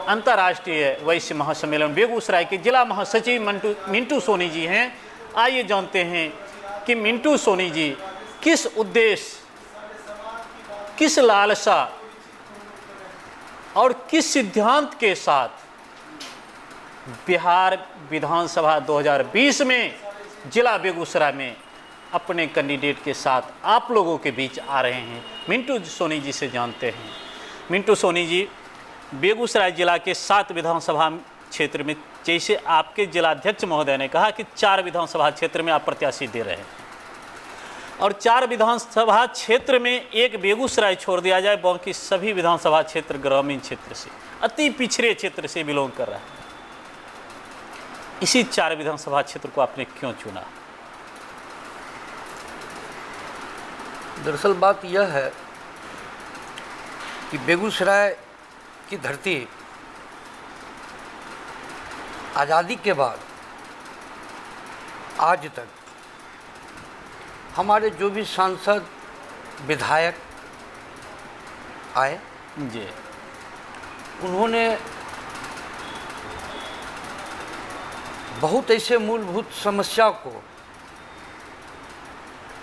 अंतर्राष्ट्रीय वैश्य महासम्मेलन बेगूसराय के जिला महासचिव मिंटू सोनी जी हैं। आइए जानते हैं कि मिंटू सोनी जी किस उद्देश्य, किस लालसा और किस सिद्धांत के साथ बिहार विधानसभा 2020 में जिला बेगूसराय में अपने कैंडिडेट के साथ आप लोगों के बीच आ रहे हैं। मिंटू सोनी जी से जानते हैं। मिंटू सोनी जी, बेगूसराय जिला के 7 विधानसभा क्षेत्र में, जैसे आपके जिलाध्यक्ष महोदय ने कहा कि 4 विधानसभा क्षेत्र में आप प्रत्याशी दे रहे हैं और 4 विधानसभा क्षेत्र में एक बेगूसराय छोड़ दिया जाए, बाकी सभी विधानसभा क्षेत्र ग्रामीण क्षेत्र से, अति पिछड़े क्षेत्र से बिलोंग कर रहा है। इसी 4 विधानसभा क्षेत्र को आपने क्यों चुना? दरअसल बात यह है कि बेगूसराय की धरती आज़ादी के बाद आज तक हमारे जो भी सांसद विधायक आए जी, उन्होंने बहुत ऐसे मूलभूत समस्या को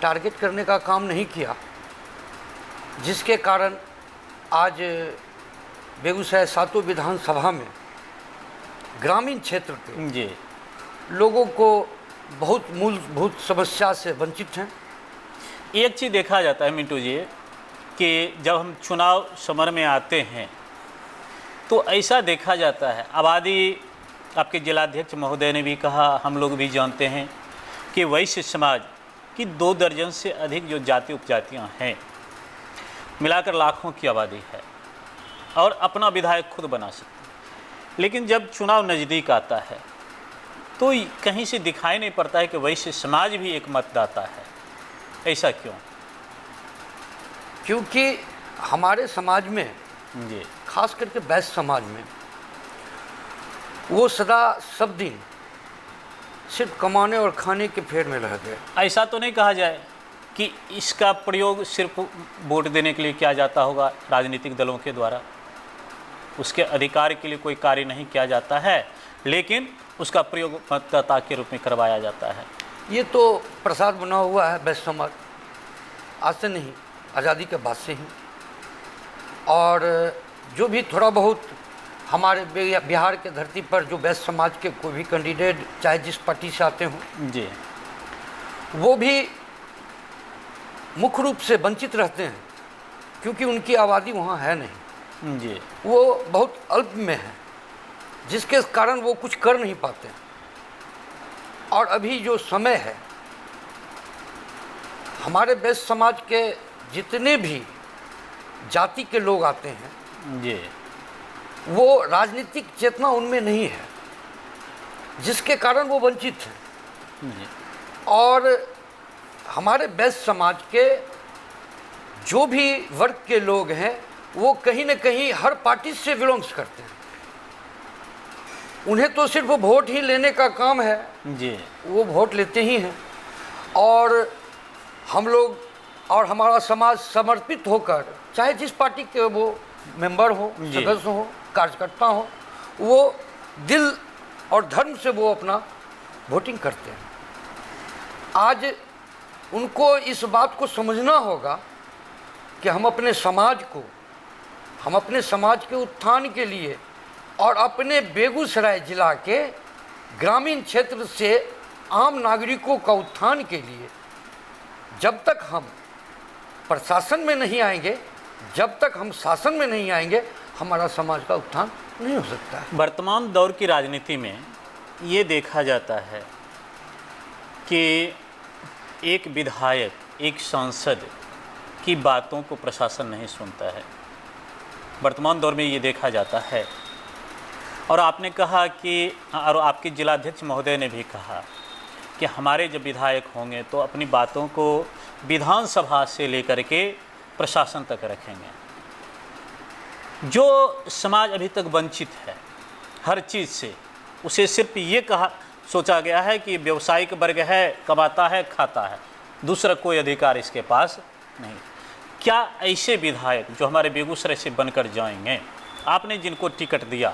टारगेट करने का काम नहीं किया, जिसके कारण आज बेगूसराय 7 विधानसभा में ग्रामीण क्षेत्र के जी, लोगों को बहुत मूलभूत समस्या से वंचित हैं। एक चीज़ देखा जाता है मिंटू जी कि जब हम चुनाव समर में आते हैं तो ऐसा देखा जाता है, आबादी, आपके जिलाध्यक्ष महोदय ने भी कहा, हम लोग भी जानते हैं कि वैश्य समाज की 2 दर्जन से अधिक जो जाति उपजातियां हैं, मिलाकर लाखों की आबादी है और अपना विधायक खुद बना सकते हैं। लेकिन जब चुनाव नज़दीक आता है तो कहीं से दिखाई नहीं पड़ता है कि वैश्य समाज भी एक मतदाता है। ऐसा क्यों? क्योंकि हमारे समाज में जी, खास करके वैश्य समाज में वो सदा सब दिन सिर्फ कमाने और खाने के फेर में रह गए। ऐसा तो नहीं कहा जाए कि इसका प्रयोग सिर्फ वोट देने के लिए किया जाता होगा राजनीतिक दलों के द्वारा, उसके अधिकार के लिए कोई कार्य नहीं किया जाता है, लेकिन उसका प्रयोग मतदाता के रूप में करवाया जाता है। ये तो प्रसाद बना हुआ है वैश्य समाज, आज से नहीं, आज़ादी के बाद से ही। और जो भी थोड़ा बहुत हमारे बिहार के धरती पर जो वैश्य समाज के कोई भी कैंडिडेट चाहे जिस पार्टी से आते हों जी, वो भी मुख्य रूप से वंचित रहते हैं, क्योंकि उनकी आबादी वहाँ है नहीं जी, वो बहुत अल्प में है, जिसके कारण वो कुछ कर नहीं पाते। और अभी जो समय है, हमारे वैश्य समाज के जितने भी जाति के लोग आते हैं जी, वो राजनीतिक चेतना उनमें नहीं है, जिसके कारण वो वंचित हैं। जी, और हमारे वैश्य समाज के जो भी वर्ग के लोग हैं वो कहीं न कहीं हर पार्टी से बिलोंग्स करते हैं। उन्हें तो सिर्फ वोट ही लेने का काम है जी, वो वोट लेते ही हैं। और हम लोग और हमारा समाज समर्पित होकर, चाहे जिस पार्टी के वो मेंबर हो, सदस्य हो, कार्यकर्ता हो, वो दिल और धर्म से वो अपना वोटिंग करते हैं। आज उनको इस बात को समझना होगा कि हम अपने समाज के उत्थान के लिए और अपने बेगूसराय जिला के ग्रामीण क्षेत्र से आम नागरिकों का उत्थान के लिए जब तक हम प्रशासन में नहीं आएंगे, जब तक हम शासन में नहीं आएंगे, हमारा समाज का उत्थान नहीं हो सकता है। वर्तमान दौर की राजनीति में ये देखा जाता है कि एक विधायक, एक सांसद की बातों को प्रशासन नहीं सुनता है। वर्तमान दौर में ये देखा जाता है। और आपने कहा कि, और आपके जिलाध्यक्ष महोदय ने भी कहा कि हमारे जब विधायक होंगे तो अपनी बातों को विधानसभा से लेकर के प्रशासन तक रखेंगे। जो समाज अभी तक वंचित है हर चीज़ से, उसे सिर्फ ये सोचा गया है कि व्यावसायिक वर्ग है, कमाता है, खाता है, दूसरा कोई अधिकार इसके पास नहीं। क्या ऐसे विधायक जो हमारे बेगूसराय से बनकर जाएंगे, आपने जिनको टिकट दिया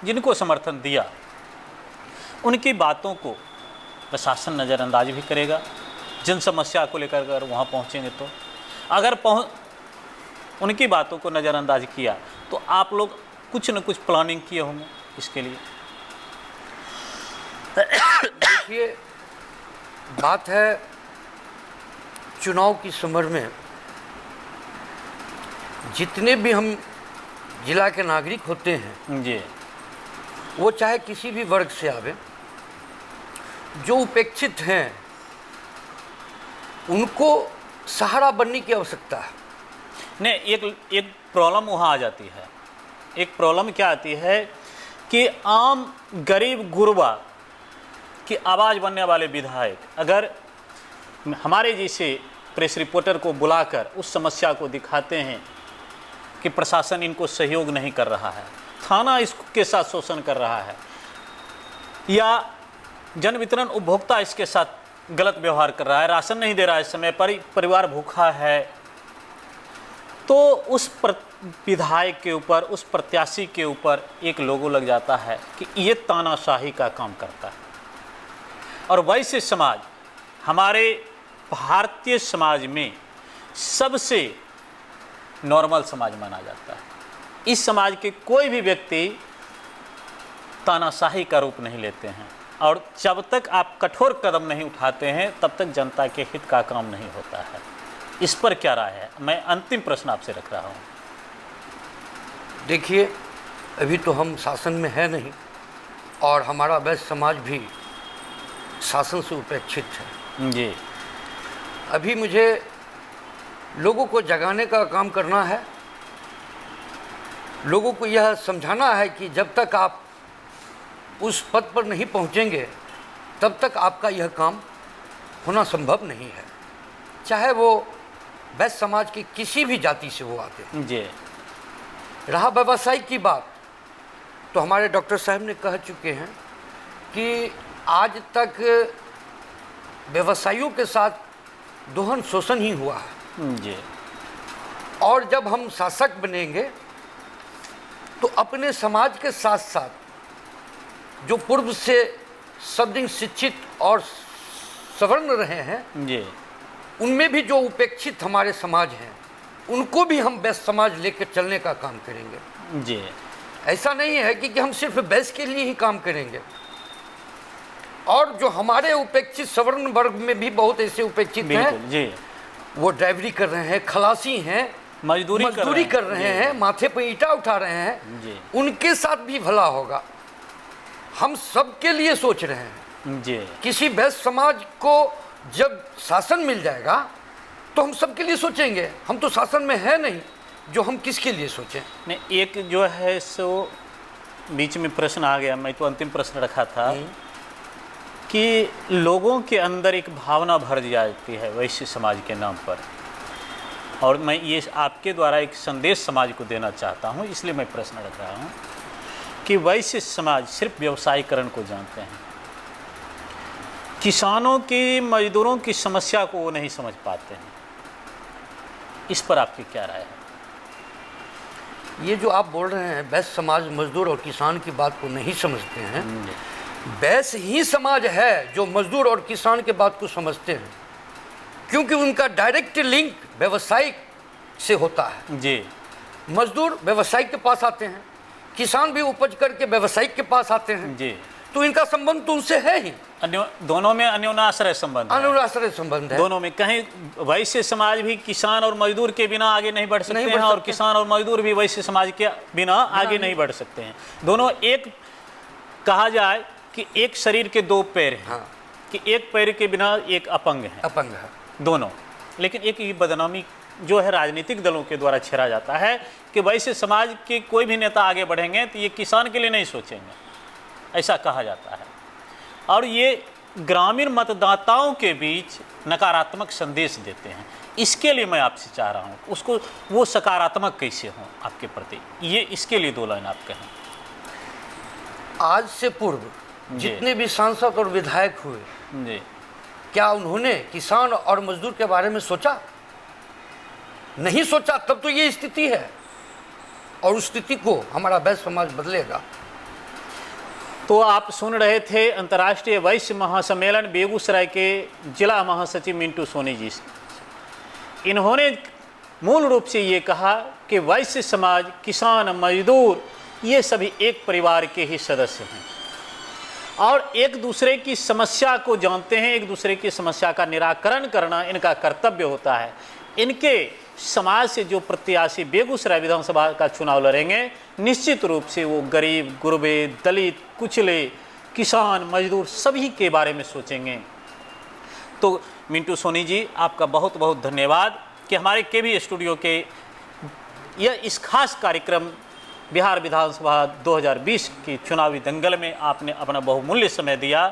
जिनको समर्थन दिया, उनकी बातों को प्रशासन नज़रअंदाज भी करेगा। जन समस्या को लेकर अगर वहाँ पहुँचेंगे तो, अगर उनकी बातों को नज़रअंदाज किया तो आप लोग कुछ न कुछ प्लानिंग किए होंगे इसके लिए। देखिए, बात है चुनाव की समर में जितने भी हम जिला के नागरिक होते हैं जी, वो चाहे किसी भी वर्ग से आवे, जो उपेक्षित हैं उनको सहारा बनने की आवश्यकता है। नहीं, एक प्रॉब्लम वहाँ आ जाती है। एक प्रॉब्लम क्या आती है कि आम गरीब गुरबा की आवाज़ बनने वाले विधायक अगर हमारे जैसे प्रेस रिपोर्टर को बुलाकर उस समस्या को दिखाते हैं कि प्रशासन इनको सहयोग नहीं कर रहा है, थाना इसके साथ शोषण कर रहा है, या जन वितरण उपभोक्ता इसके साथ गलत व्यवहार कर रहा है, राशन नहीं दे रहा है समय पर, परिवार भूखा है, तो उस विधायक के ऊपर, उस प्रत्याशी के ऊपर एक लोगो लग जाता है कि ये तानाशाही का काम करता है। और वैसे समाज हमारे भारतीय समाज में सबसे नॉर्मल समाज माना जाता है। इस समाज के कोई भी व्यक्ति तानाशाही का रूप नहीं लेते हैं, और जब तक आप कठोर कदम नहीं उठाते हैं तब तक जनता के हित का काम नहीं होता है। इस पर क्या राय है? मैं अंतिम प्रश्न आपसे रख रहा हूँ। देखिए, अभी तो हम शासन में है नहीं और हमारा वैश्य समाज भी शासन से उपेक्षित है जी। अभी मुझे लोगों को जगाने का काम करना है, लोगों को यह समझाना है कि जब तक आप उस पद पर नहीं पहुंचेंगे तब तक आपका यह काम होना संभव नहीं है, चाहे वो वैश्य समाज की किसी भी जाति से वो आते हैं जी। रहा व्यवसाय की बात, तो हमारे डॉक्टर साहब ने कह चुके हैं कि आज तक व्यवसायियों के साथ दोहन शोषण ही हुआ है जी। और जब हम शासक बनेंगे तो अपने समाज के साथ साथ जो पूर्व से सब दिन शिक्षित और सवर्ण रहे हैं जी, उनमें भी जो उपेक्षित हमारे समाज हैं उनको भी हम वैश्य समाज लेकर चलने का काम करेंगे जी। ऐसा नहीं है कि हम सिर्फ वैश्य के लिए ही काम करेंगे, और जो हमारे उपेक्षित सवर्ण वर्ग में भी बहुत ऐसे उपेक्षित हैं जी, वो ड्राइवरी कर रहे हैं, खलासी हैं, मजदूरी कर रहे हैं, माथे पर ईंटा उठा रहे हैं जी। उनके साथ भी भला होगा। हम सबके लिए सोच रहे हैं जी। किसी वैश्य समाज को जब शासन मिल जाएगा तो हम सबके लिए सोचेंगे। हम तो शासन में है नहीं, जो हम किसके लिए सोचें। नहीं, एक जो है सो बीच में प्रश्न आ गया, मैं तो अंतिम प्रश्न रखा था कि लोगों के अंदर एक भावना भर जाती है वैश्य समाज के नाम पर, और मैं ये आपके द्वारा एक संदेश समाज को देना चाहता हूँ, इसलिए मैं प्रश्न रख रहा हूँ कि वैश्य समाज सिर्फ व्यवसायीकरण को जानते हैं, किसानों की, मजदूरों की समस्या को वो नहीं समझ पाते हैं। इस पर आपकी क्या राय है? ये जो आप बोल रहे हैं वैश्य समाज मजदूर और किसान की बात को नहीं समझते हैं, वैश्य ही समाज है जो मजदूर और किसान के बात को समझते हैं, क्योंकि उनका डायरेक्ट लिंक व्यवसायिक से होता है। जी। मजदूर व्यवसायिक के पास आते हैं, किसान भी उपज करके व्यवसायिक के पास आते हैं जी। तो इनका संबंध तो उनसे है ही। दोनों में अन्योन्याश्रय संबंध है। अनुराश्रय संबंध है दोनों में। कहीं वैश्य समाज भी किसान और मजदूर के बिना आगे नहीं बढ़ सकते हैं, और किसान और मजदूर भी वैश्य समाज के बिना आगे नहीं बढ़ सकते हैं। दोनों एक, कहा जाए कि एक शरीर के दो पैर हैं। हाँ। कि एक पैर के बिना एक अपंग है, अपंग है दोनों। लेकिन एक ये बदनामी जो है राजनीतिक दलों के द्वारा छेड़ा जाता है कि वैश्य समाज के कोई भी नेता आगे बढ़ेंगे तो ये किसान के लिए नहीं सोचेंगे, ऐसा कहा जाता है। और ये ग्रामीण मतदाताओं के बीच नकारात्मक संदेश देते हैं। इसके लिए मैं आपसे चाह रहा हूँ उसको, वो सकारात्मक कैसे हों आपके प्रति, ये इसके लिए दो लाइन आप कहें। आज से पूर्व जितने भी सांसद और विधायक हुए जी, क्या उन्होंने किसान और मजदूर के बारे में सोचा? नहीं सोचा, तब तो ये स्थिति है। और उस स्थिति को हमारा वैश्य समाज बदलेगा। तो आप सुन रहे थे अंतर्राष्ट्रीय वैश्य महासम्मेलन बेगूसराय के जिला महासचिव मिंटू सोनी जी से। इन्होंने मूल रूप से ये कहा कि वैश्य समाज, किसान, मजदूर, ये सभी एक परिवार के ही सदस्य हैं और एक दूसरे की समस्या को जानते हैं, एक दूसरे की समस्या का निराकरण करना इनका कर्तव्य होता है। इनके समाज से जो प्रत्याशी बेगूसराय विधानसभा का चुनाव लड़ेंगे, निश्चित रूप से वो गरीब, गुरबे, दलित, कुचले, किसान, मजदूर सभी के बारे में सोचेंगे। तो मिंटू सोनी जी, आपका बहुत बहुत धन्यवाद कि हमारे केबी स्टूडियो के यह इस खास कार्यक्रम बिहार विधानसभा 2020 की चुनावी दंगल में आपने अपना बहुमूल्य समय दिया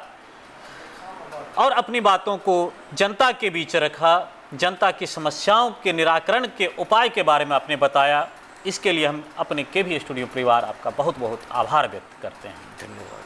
और अपनी बातों को जनता के बीच रखा, जनता की समस्याओं के निराकरण के उपाय के बारे में आपने बताया। इसके लिए हम अपने केबी स्टूडियो परिवार आपका बहुत बहुत आभार व्यक्त करते हैं। धन्यवाद।